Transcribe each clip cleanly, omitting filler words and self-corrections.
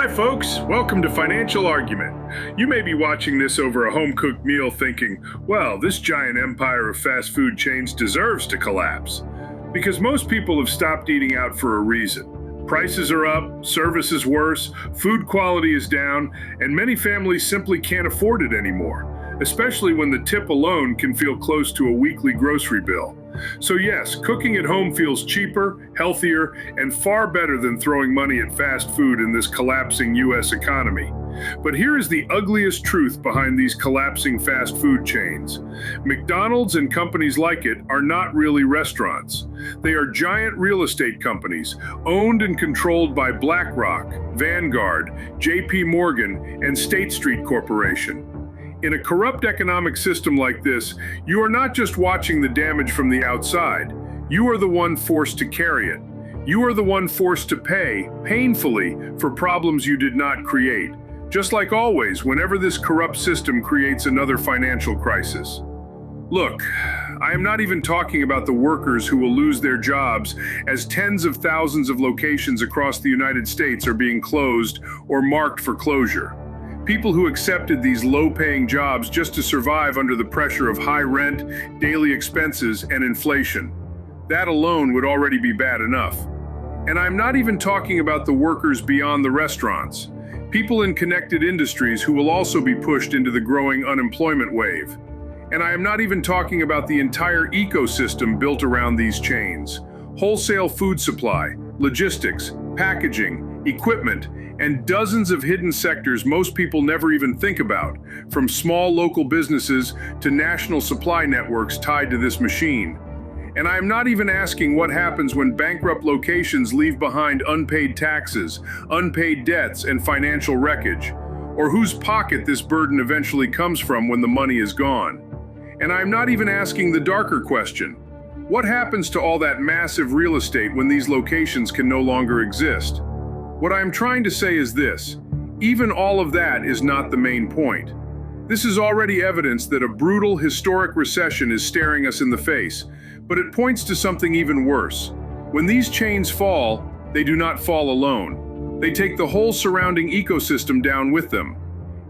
Hi folks, welcome to Financial Argument. You may be watching this over a home-cooked meal thinking, well, this giant empire of fast food chains deserves to collapse. Because most people have stopped eating out for a reason. Prices are up, service is worse, food quality is down, and many families simply can't afford it anymore, especially when the tip alone can feel close to a weekly grocery bill. So yes, cooking at home feels cheaper, healthier, and far better than throwing money at fast food in this collapsing U.S. economy. But here is the ugliest truth behind these collapsing fast food chains. McDonald's and companies like it are not really restaurants. They are giant real estate companies, owned and controlled by BlackRock, Vanguard, JP Morgan, and State Street Corporation. In a corrupt economic system like this, you are not just watching the damage from the outside. You are the one forced to carry it. You are the one forced to pay, painfully, for problems you did not create. Just like always, whenever this corrupt system creates another financial crisis. Look, I am not even talking about the workers who will lose their jobs as tens of thousands of locations across the United States are being closed or marked for closure. People who accepted these low-paying jobs just to survive under the pressure of high rent, daily expenses, and inflation. That alone would already be bad enough. And I'm not even talking about the workers beyond the restaurants. People in connected industries who will also be pushed into the growing unemployment wave. And I am not even talking about the entire ecosystem built around these chains. Wholesale food supply, logistics, packaging, equipment, and dozens of hidden sectors most people never even think about, from small local businesses to national supply networks tied to this machine. And I am not even asking what happens when bankrupt locations leave behind unpaid taxes, unpaid debts, and financial wreckage, or whose pocket this burden eventually comes from when the money is gone. And I am not even asking the darker question: what happens to all that massive real estate when these locations can no longer exist? What I am trying to say is this: even all of that is not the main point. This is already evidence that a brutal, historic recession is staring us in the face, but it points to something even worse. When these chains fall, they do not fall alone. They take the whole surrounding ecosystem down with them.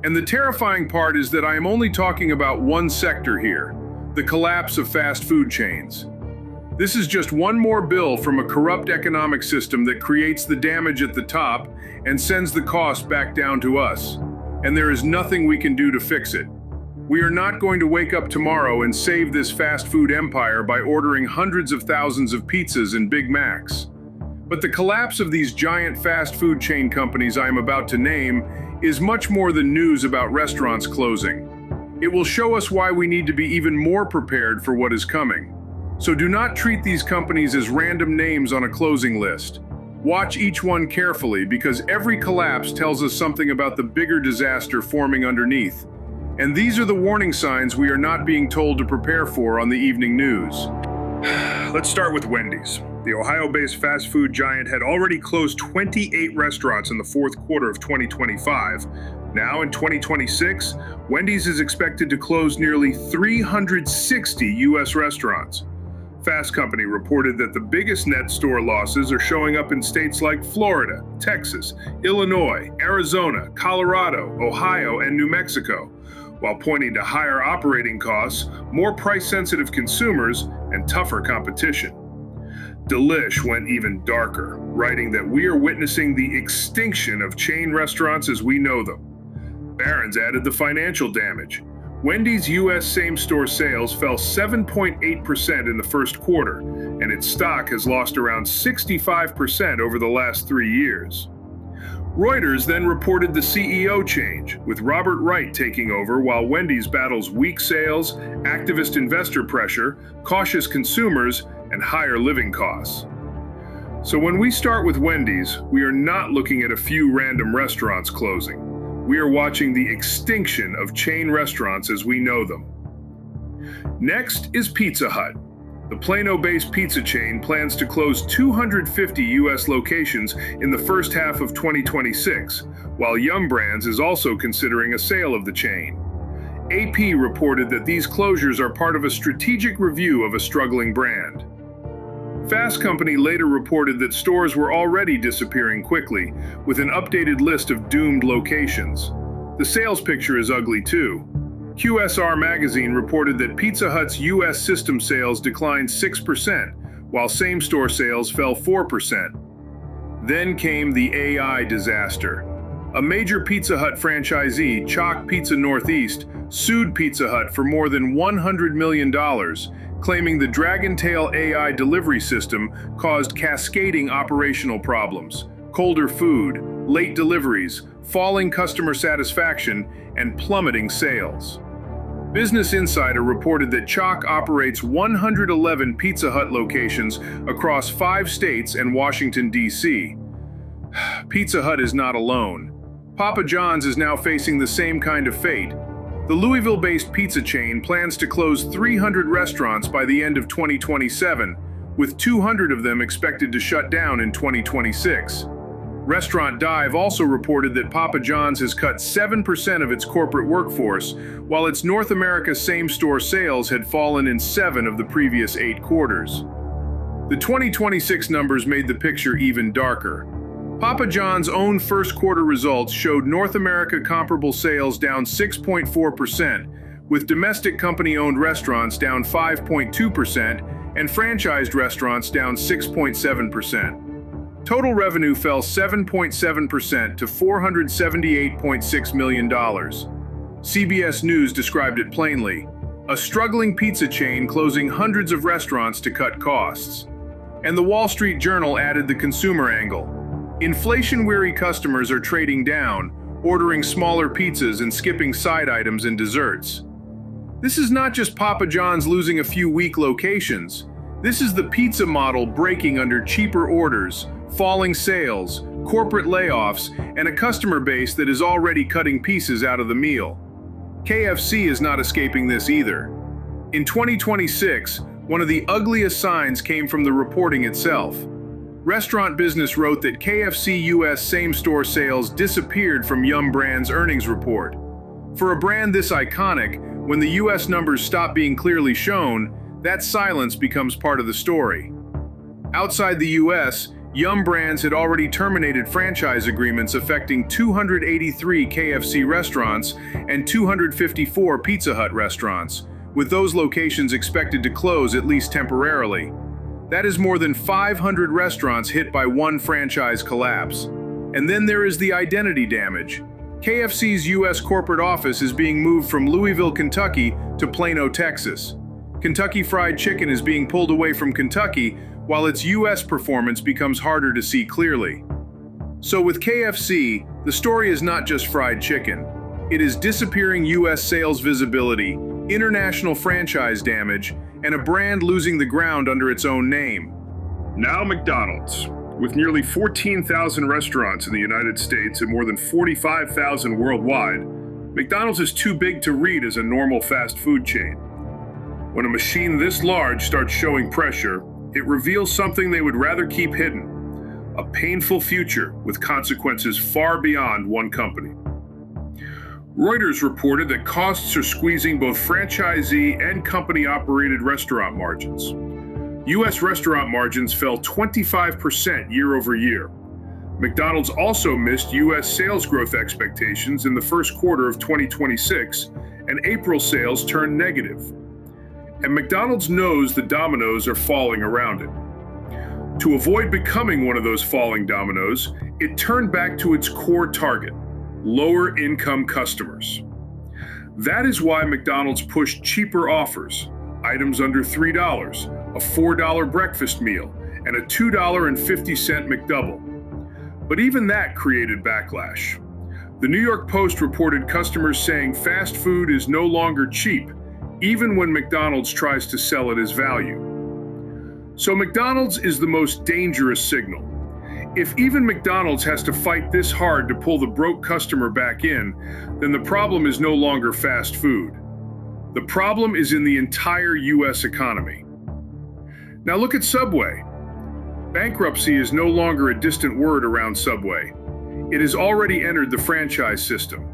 And the terrifying part is that I am only talking about one sector here: the collapse of fast food chains. This is just one more bill from a corrupt economic system that creates the damage at the top and sends the cost back down to us. And there is nothing we can do to fix it. We are not going to wake up tomorrow and save this fast food empire by ordering hundreds of thousands of pizzas and Big Macs. But the collapse of these giant fast food chain companies I am about to name is much more than news about restaurants closing. It will show us why we need to be even more prepared for what is coming. So do not treat these companies as random names on a closing list. Watch each one carefully, because every collapse tells us something about the bigger disaster forming underneath. And these are the warning signs we are not being told to prepare for on the evening news. Let's start with Wendy's. The Ohio-based fast food giant had already closed 28 restaurants in the fourth quarter of 2025. Now in 2026, Wendy's is expected to close nearly 360 U.S. restaurants. Fast Company reported that the biggest net store losses are showing up in states like Florida, Texas, Illinois, Arizona, Colorado, Ohio, and New Mexico, while pointing to higher operating costs, more price-sensitive consumers, and tougher competition. Delish went even darker, writing that we are witnessing the extinction of chain restaurants as we know them. Barron's added the financial damage. Wendy's U.S. same-store sales fell 7.8% in the first quarter, and its stock has lost around 65% over the last 3 years. Reuters then reported the CEO change, with Robert Wright taking over while Wendy's battles weak sales, activist investor pressure, cautious consumers, and higher living costs. So when we start with Wendy's, we are not looking at a few random restaurants closing. We are watching the extinction of chain restaurants as we know them. Next is Pizza Hut. The Plano-based pizza chain plans to close 250 U.S. locations in the first half of 2026, while Yum Brands is also considering a sale of the chain. AP reported that these closures are part of a strategic review of a struggling brand. Fast Company later reported that stores were already disappearing quickly, with an updated list of doomed locations. The sales picture is ugly too. QSR magazine reported that Pizza Hut's U.S. system sales declined 6%, while same-store sales fell 4%. Then came the AI disaster. A major Pizza Hut franchisee, Chalk Pizza Northeast, sued Pizza Hut for more than $100 million, claiming the Dragontail AI delivery system caused cascading operational problems, colder food, late deliveries, falling customer satisfaction, and plummeting sales. Business Insider reported that Chalk operates 111 Pizza Hut locations across 5 states and Washington, D.C. Pizza Hut is not alone. Papa John's is now facing the same kind of fate. The Louisville-based pizza chain plans to close 300 restaurants by the end of 2027, with 200 of them expected to shut down in 2026. Restaurant Dive also reported that Papa John's has cut 7% of its corporate workforce, while its North America same-store sales had fallen in 7 of the previous 8 quarters. The 2026 numbers made the picture even darker. Papa John's own first quarter results showed North America comparable sales down 6.4%, with domestic company-owned restaurants down 5.2% and franchised restaurants down 6.7%. Total revenue fell 7.7% to $478.6 million. CBS News described it plainly: a struggling pizza chain closing hundreds of restaurants to cut costs. And the Wall Street Journal added the consumer angle. Inflation-weary customers are trading down, ordering smaller pizzas and skipping side items and desserts. This is not just Papa John's losing a few weak locations. This is the pizza model breaking under cheaper orders, falling sales, corporate layoffs, and a customer base that is already cutting pieces out of the meal. KFC is not escaping this either. In 2026, one of the ugliest signs came from the reporting itself. Restaurant Business wrote that KFC U.S. same-store sales disappeared from Yum Brand's earnings report. For a brand this iconic, when the U.S. numbers stop being clearly shown, that silence becomes part of the story. Outside the U.S., Yum Brands had already terminated franchise agreements affecting 283 KFC restaurants and 254 Pizza Hut restaurants, with those locations expected to close at least temporarily. That is more than 500 restaurants hit by one franchise collapse. And then there is the identity damage. KFC's U.S. corporate office is being moved from Louisville, Kentucky to Plano, Texas. Kentucky Fried Chicken is being pulled away from Kentucky, while its U.S. performance becomes harder to see clearly. So with KFC, the story is not just fried chicken. It is disappearing U.S. sales visibility, international franchise damage, and a brand losing the ground under its own name. Now McDonald's. With nearly 14,000 restaurants in the United States and more than 45,000 worldwide, McDonald's is too big to read as a normal fast food chain. When a machine this large starts showing pressure, it reveals something they would rather keep hidden: a painful future with consequences far beyond one company. Reuters reported that costs are squeezing both franchisee and company-operated restaurant margins. U.S. restaurant margins fell 25% year over year. McDonald's also missed U.S. sales growth expectations in the first quarter of 2026, and April sales turned negative. And McDonald's knows the dominoes are falling around it. To avoid becoming one of those falling dominoes, it turned back to its core target: lower-income customers. That is why McDonald's pushed cheaper offers, items under $3, a $4 breakfast meal, and a $2.50 McDouble. But even that created backlash. The New York Post reported customers saying fast food is no longer cheap, even when McDonald's tries to sell it as value. So McDonald's is the most dangerous signal. If even McDonald's has to fight this hard to pull the broke customer back in, then the problem is no longer fast food. The problem is in the entire U.S. economy. Now look at Subway. Bankruptcy is no longer a distant word around Subway. It has already entered the franchise system.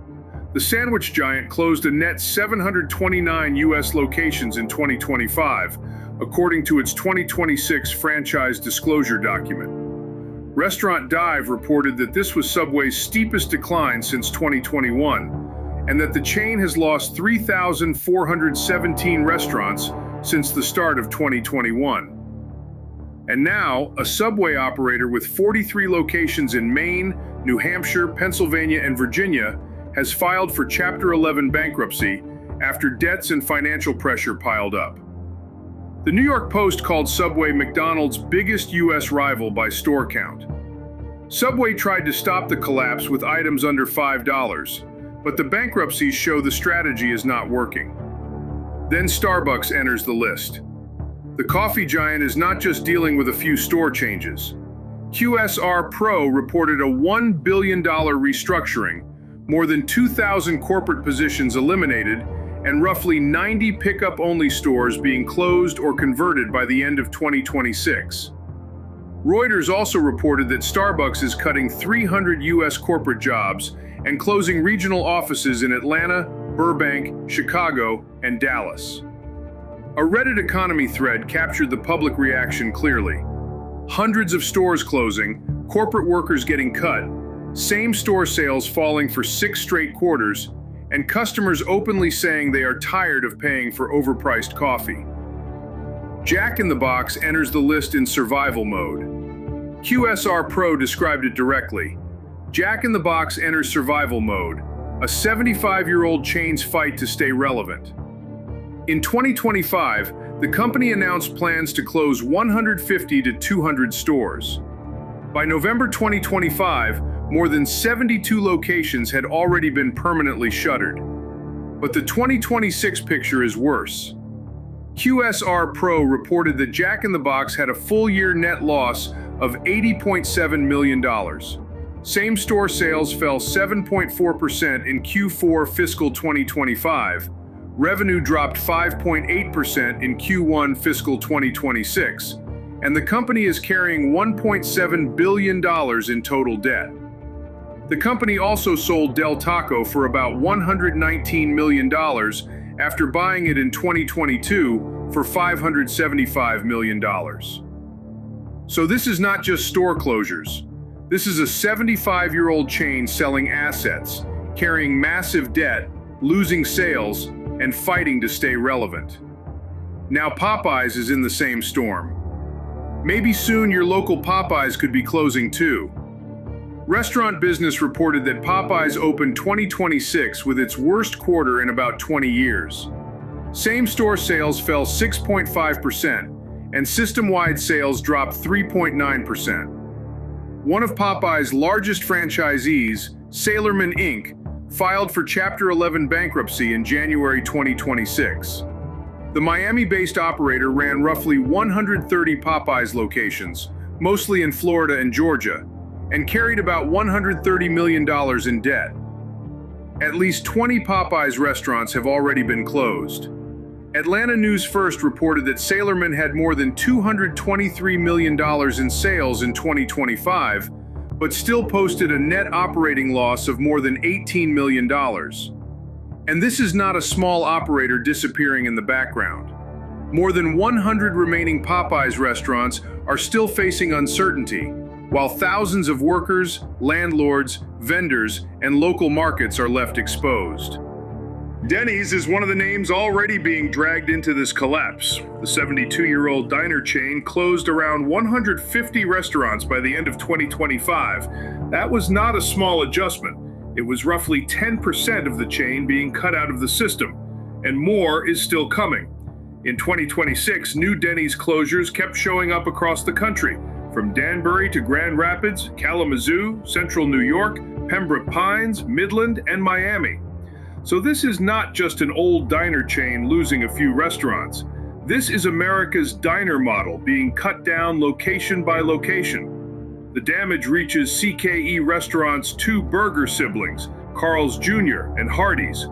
The sandwich giant closed a net 729 U.S. locations in 2025, according to its 2026 franchise disclosure document. Restaurant Dive reported that this was Subway's steepest decline since 2021, and that the chain has lost 3,417 restaurants since the start of 2021. And now, a Subway operator with 43 locations in Maine, New Hampshire, Pennsylvania, and Virginia has filed for Chapter 11 bankruptcy after debts and financial pressure piled up. The New York Post called Subway McDonald's biggest U.S. rival by store count. Subway tried to stop the collapse with items under $5, but the bankruptcies show the strategy is not working. Then Starbucks enters the list. The coffee giant is not just dealing with a few store changes. QSR Pro reported a $1 billion restructuring, more than 2,000 corporate positions eliminated, and roughly 90 pickup-only stores being closed or converted by the end of 2026. Reuters also reported that Starbucks is cutting 300 U.S. corporate jobs and closing regional offices in Atlanta, Burbank, Chicago, and Dallas. A Reddit economy thread captured the public reaction clearly. Hundreds of stores closing, corporate workers getting cut, same-store sales falling for 6 straight quarters, and customers openly saying they are tired of paying for overpriced coffee. Jack in the Box enters the list in survival mode. QSR Pro described it directly. Jack in the Box enters survival mode, a 75-year-old chain's fight to stay relevant. In 2025, the company announced plans to close 150 to 200 stores. By November 2025, more than 72 locations had already been permanently shuttered. But the 2026 picture is worse. QSR Pro reported that Jack in the Box had a full-year net loss of $80.7 million. Same-store sales fell 7.4% in Q4 fiscal 2025. Revenue dropped 5.8% in Q1 fiscal 2026, and the company is carrying $1.7 billion in total debt. The company also sold Del Taco for about $119 million after buying it in 2022 for $575 million. So this is not just store closures. This is a 75-year-old chain selling assets, carrying massive debt, losing sales, and fighting to stay relevant. Now Popeyes is in the same storm. Maybe soon your local Popeyes could be closing too. Restaurant Business reported that Popeyes opened 2026 with its worst quarter in about 20 years. Same-store sales fell 6.5%, and system-wide sales dropped 3.9%. One of Popeyes' largest franchisees, Sailorman Inc., filed for Chapter 11 bankruptcy in January 2026. The Miami-based operator ran roughly 130 Popeyes locations, mostly in Florida and Georgia, and carried about $130 million in debt. At least 20 Popeyes restaurants have already been closed. Atlanta News First reported that Sailorman had more than $223 million in sales in 2025, but still posted a net operating loss of more than $18 million. And this is not a small operator disappearing in the background. More than 100 remaining Popeyes restaurants are still facing uncertainty, while thousands of workers, landlords, vendors, and local markets are left exposed. Denny's is one of the names already being dragged into this collapse. The 72-year-old diner chain closed around 150 restaurants by the end of 2025. That was not a small adjustment. It was roughly 10% of the chain being cut out of the system, and more is still coming. In 2026, new Denny's closures kept showing up across the country, from Danbury to Grand Rapids, Kalamazoo, Central New York, Pembroke Pines, Midland, and Miami. So this is not just an old diner chain losing a few restaurants. This is America's diner model being cut down location by location. The damage reaches CKE Restaurants' 2 burger siblings, Carl's Jr. and Hardee's.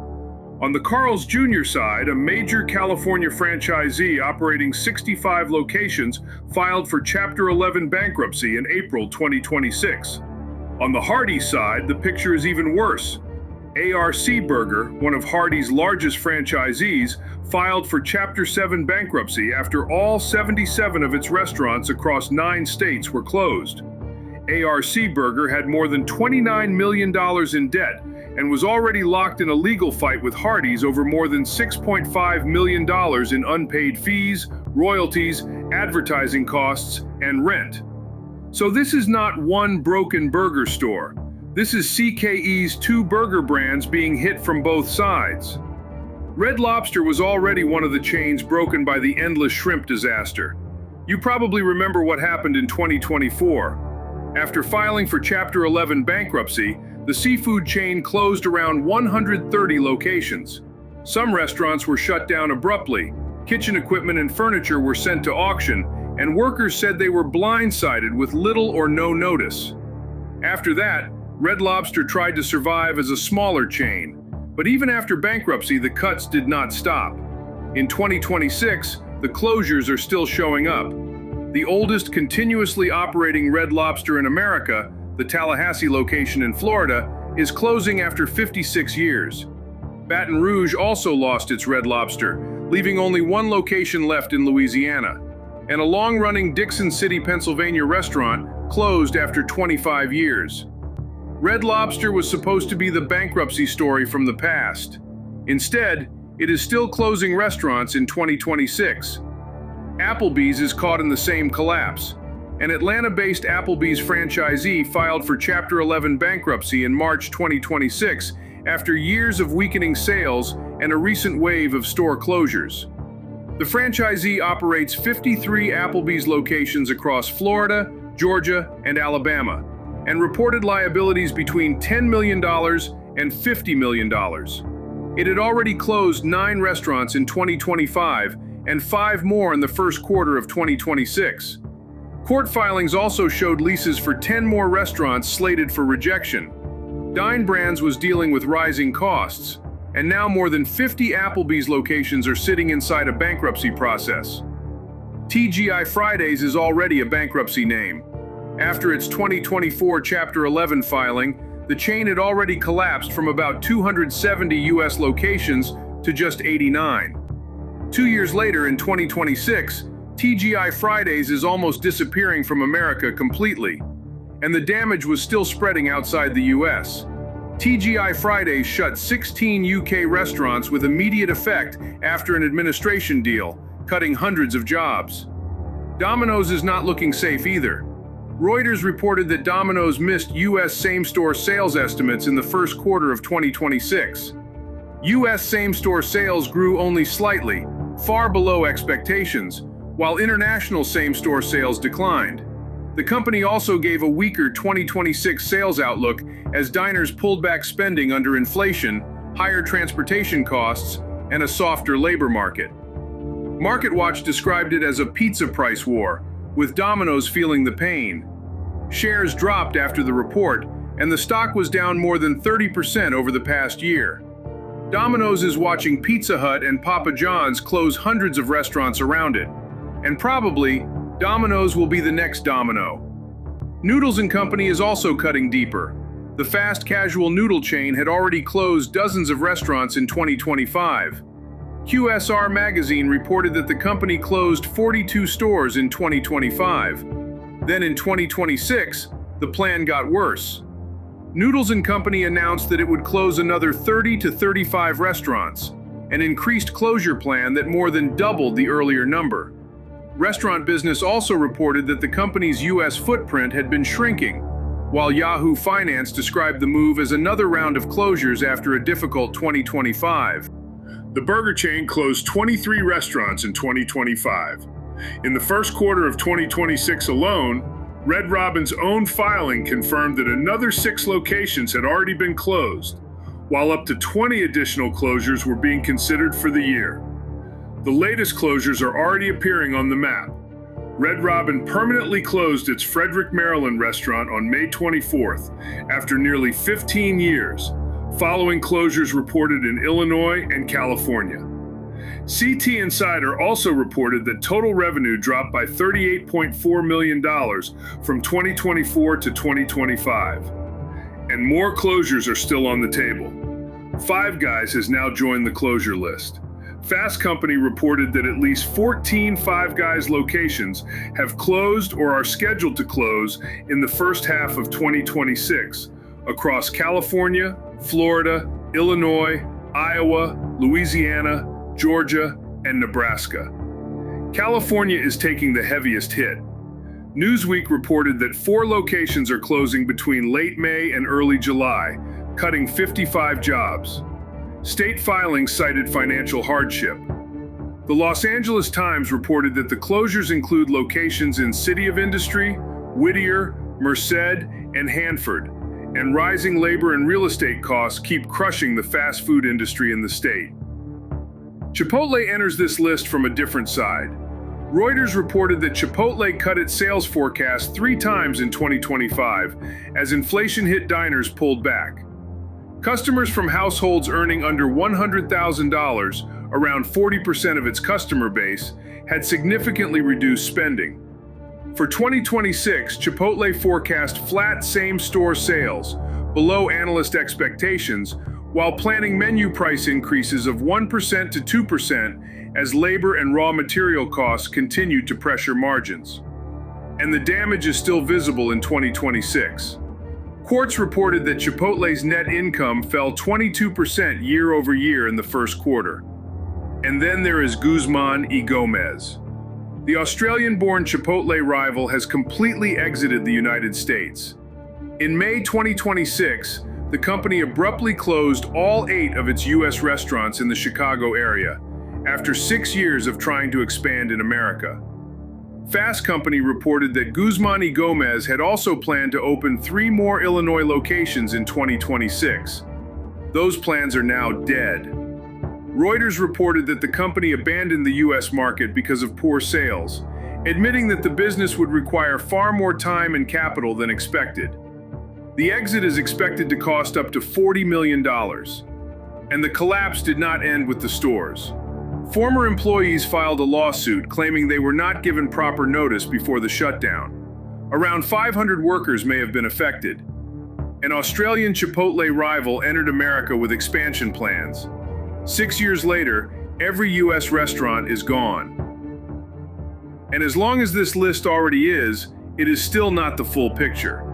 On the Carl's Jr. side, a major California franchisee operating 65 locations filed for Chapter 11 bankruptcy in April 2026. On the Hardee side, the picture is even worse. ARC Burger, one of Hardee's largest franchisees, filed for Chapter 7 bankruptcy after all 77 of its restaurants across 9 states were closed. ARC Burger had more than $29 million in debt and was already locked in a legal fight with Hardee's over more than $6.5 million in unpaid fees, royalties, advertising costs, and rent. So this is not one broken burger store. This is CKE's 2 burger brands being hit from both sides. Red Lobster was already one of the chains broken by the endless shrimp disaster. You probably remember what happened in 2024. After filing for Chapter 11 bankruptcy, the seafood chain closed around 130 locations. Some restaurants were shut down abruptly, kitchen equipment and furniture were sent to auction, and workers said they were blindsided with little or no notice. After that, Red Lobster tried to survive as a smaller chain, but even after bankruptcy, the cuts did not stop. In 2026, the closures are still showing up. The oldest continuously operating Red Lobster in America, the Tallahassee location in Florida, is closing after 56 years. Baton Rouge also lost its Red Lobster, leaving only 1 location left in Louisiana. And a long-running Dixon City, Pennsylvania restaurant closed after 25 years. Red Lobster was supposed to be the bankruptcy story from the past. Instead, it is still closing restaurants in 2026. Applebee's is caught in the same collapse. An Atlanta-based Applebee's franchisee filed for Chapter 11 bankruptcy in March 2026 after years of weakening sales and a recent wave of store closures. The franchisee operates 53 Applebee's locations across Florida, Georgia, and Alabama, and reported liabilities between $10 million and $50 million. It had already closed 9 restaurants in 2025 and 5 more in the first quarter of 2026. Court filings also showed leases for 10 more restaurants slated for rejection. Dine Brands was dealing with rising costs, and now more than 50 Applebee's locations are sitting inside a bankruptcy process. TGI Fridays is already a bankruptcy name. After its 2024 Chapter 11 filing, the chain had already collapsed from about 270 U.S. locations to just 89. 2 years later, in 2026, TGI Fridays is almost disappearing from America completely, and the damage was still spreading outside the U.S. TGI Fridays shut 16 UK restaurants with immediate effect after an administration deal, cutting hundreds of jobs. Domino's is not looking safe either. Reuters reported that Domino's missed U.S. same-store sales estimates in the first quarter of 2026. U.S. same-store sales grew only slightly, far below expectations, while international same-store sales declined. The company also gave a weaker 2026 sales outlook as diners pulled back spending under inflation, higher transportation costs, and a softer labor market. MarketWatch described it as a pizza price war, with Domino's feeling the pain. Shares dropped after the report, and the stock was down more than 30% over the past year. Domino's is watching Pizza Hut and Papa John's close hundreds of restaurants around it. And probably, Domino's will be the next domino. Noodles & Company is also cutting deeper. The fast casual noodle chain had already closed dozens of restaurants in 2025. QSR Magazine reported that the company closed 42 stores in 2025. Then in 2026, the plan got worse. Noodles & Company announced that it would close another 30 to 35 restaurants, an increased closure plan that more than doubled the earlier number. Restaurant Business also reported that the company's U.S. footprint had been shrinking, while Yahoo Finance described the move as another round of closures after a difficult 2025. The burger chain closed 23 restaurants in 2025. In the first quarter of 2026 alone, Red Robin's own filing confirmed that another 6 locations had already been closed, while up to 20 additional closures were being considered for the year. The latest closures are already appearing on the map. Red Robin permanently closed its Frederick, Maryland restaurant on May 24th after nearly 15 years, following closures reported in Illinois and California. CT Insider also reported that total revenue dropped by $38.4 million from 2024 to 2025. And more closures are still on the table. Five Guys has now joined the closure list. Fast Company reported that at least 14 Five Guys locations have closed or are scheduled to close in the first half of 2026 across California, Florida, Illinois, Iowa, Louisiana, Georgia, and Nebraska. California is taking the heaviest hit. Newsweek reported that 4 locations are closing between late May and early July, cutting 55 jobs. State filings cited financial hardship. The Los Angeles Times reported that the closures include locations in City of Industry, Whittier, Merced, and Hanford, and rising labor and real estate costs keep crushing the fast food industry in the state. Chipotle enters this list from a different side. Reuters reported that Chipotle cut its sales forecast 3 times in 2025 as inflation-hit diners pulled back. Customers from households earning under $100,000, around 40% of its customer base, had significantly reduced spending. For 2026, Chipotle forecast flat same-store sales, below analyst expectations, while planning menu price increases of 1% to 2% as labor and raw material costs continue to pressure margins. And the damage is still visible in 2026. Quartz reported that Chipotle's net income fell 22% year over year in the first quarter. And then there is Guzman y Gomez. The Australian-born Chipotle rival has completely exited the United States. In May 2026, the company abruptly closed all 8 of its U.S. restaurants in the Chicago area, after 6 years of trying to expand in America. Fast Company reported that Guzman y Gomez had also planned to open 3 more Illinois locations in 2026. Those plans are now dead. Reuters reported that the company abandoned the U.S. market because of poor sales, admitting that the business would require far more time and capital than expected. The exit is expected to cost up to $40 million. And the collapse did not end with the stores. Former employees filed a lawsuit claiming they were not given proper notice before the shutdown. Around 500 workers may have been affected. An Australian Chipotle rival entered America with expansion plans. 6 years later, every U.S. restaurant is gone. And as long as this list already is, it is still not the full picture.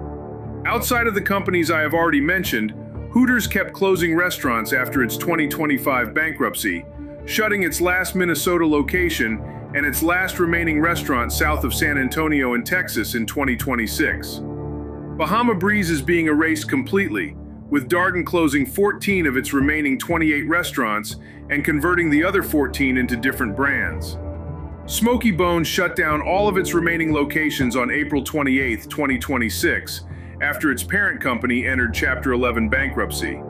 Outside of the companies I have already mentioned, Hooters kept closing restaurants after its 2025 bankruptcy, shutting its last Minnesota location and its last remaining restaurant south of San Antonio in Texas in 2026. Bahama Breeze is being erased completely, with Darden closing 14 of its remaining 28 restaurants and converting the other 14 into different brands. Smokey Bones shut down all of its remaining locations on April 28, 2026, after its parent company entered Chapter 11 bankruptcy.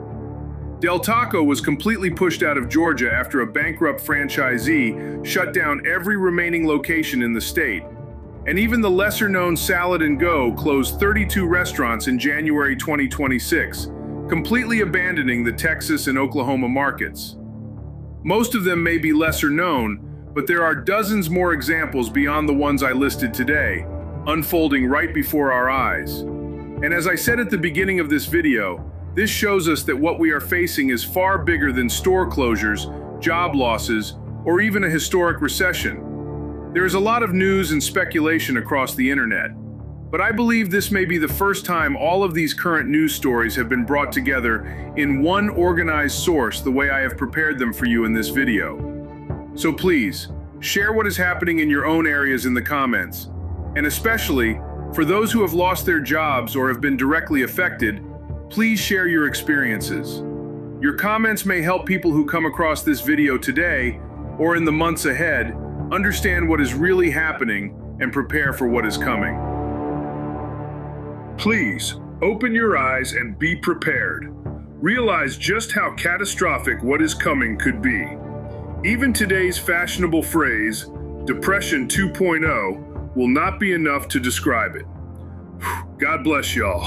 Del Taco was completely pushed out of Georgia after a bankrupt franchisee shut down every remaining location in the state. And even the lesser-known Salad & Go closed 32 restaurants in January 2026, completely abandoning the Texas and Oklahoma markets. Most of them may be lesser known, but there are dozens more examples beyond the ones I listed today, unfolding right before our eyes. And as I said at the beginning of this video, this shows us that what we are facing is far bigger than store closures, job losses, or even a historic recession. There is a lot of news and speculation across the internet, but I believe this may be the first time all of these current news stories have been brought together in one organized source the way I have prepared them for you in this video. So please, share what is happening in your own areas in the comments, and especially, for those who have lost their jobs or have been directly affected, please share your experiences. Your comments may help people who come across this video today, or in the months ahead, understand what is really happening and prepare for what is coming. Please, open your eyes and be prepared. Realize just how catastrophic what is coming could be. Even today's fashionable phrase, Depression 2.0, will not be enough to describe it. God bless y'all.